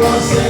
Continue,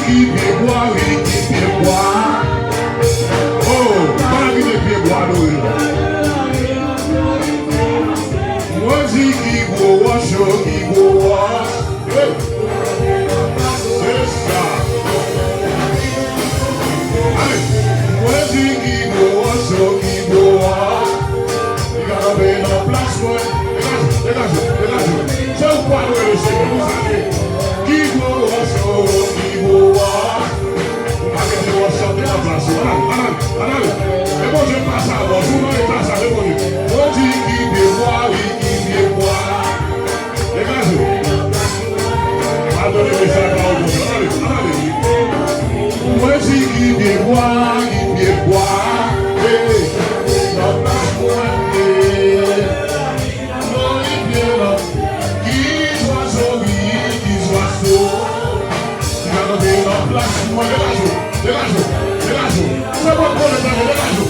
qui peut boire, oui, qui peut boire. Oh, pas qui peut boire, moi, dis qui boit, chaud, qui boit. C'est ça. Allez, moi, dis qui boit, chaud, qui boit. Il va revenir dans la place, moi. Dégage. C'est quoi le Seigneur, vous savez. Qui boit, chaud, qui boit. Vous m'avez dit, on sort de la place. Allez. Et bon, je passe à vous. Vous m'avez passé à vous. Moi, dis qui boit, oui. Adorez ça par vous. Allez. Moi, si qui vient boire, qui vient boire. Non, pas moi. Non, il vient là. Qui soit sauvé, qui soit sauvé. Il va revenir en place. Moi, dégage. C'est bon pour le temps, dégage.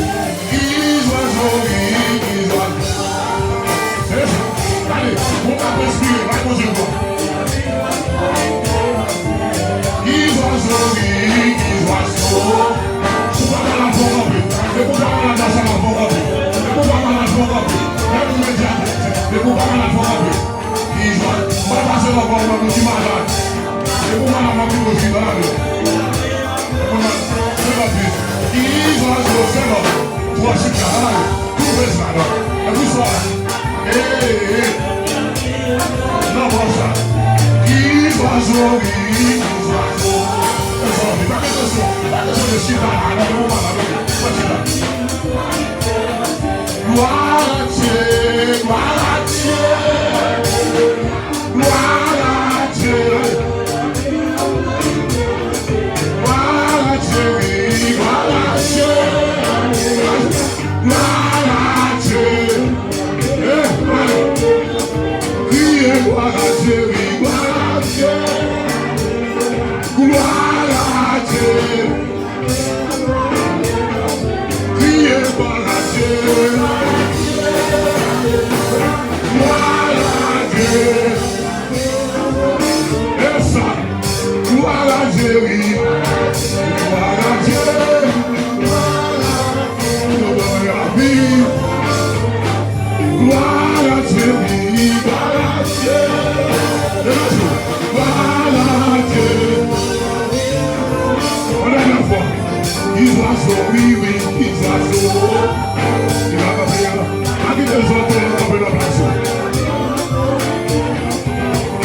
Qui soit sauvé, qui soit sauvé. Allez, on va respirer, on va continuer.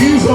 He's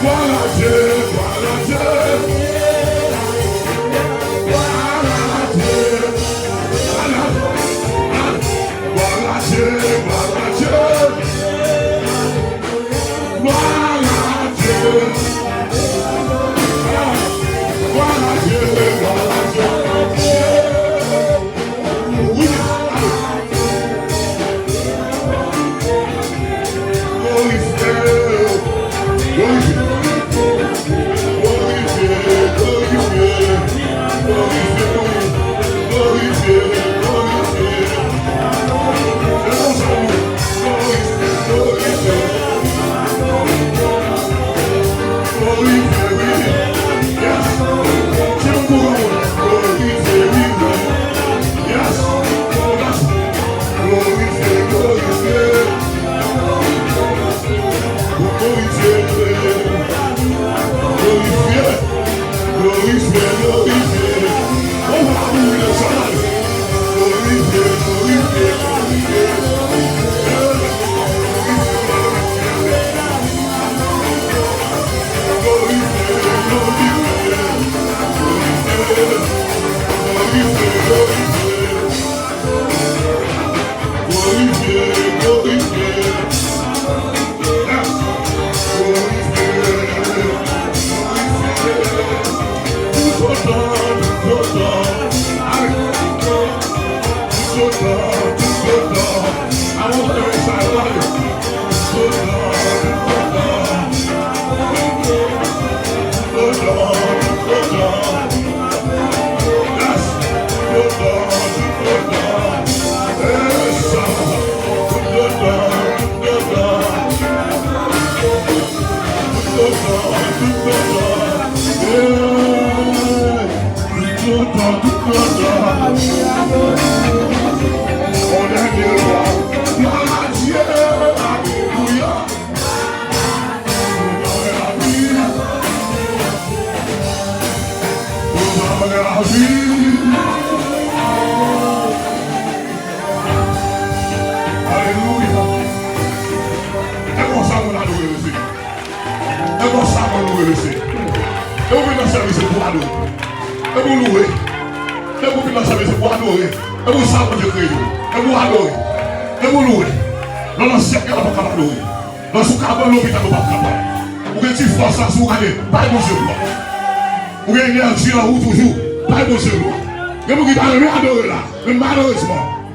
Voilà Dieu, voilà Dieu. Voilà Dieu. Voilà Dieu, voilà Dieu. Voilà Dieu. Voilà Dieu, voilà Dieu. Oui. Glorifié.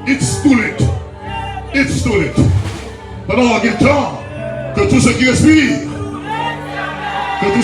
It's too late. It's too late. Alors, il est temps que tout ce qui respire, que tout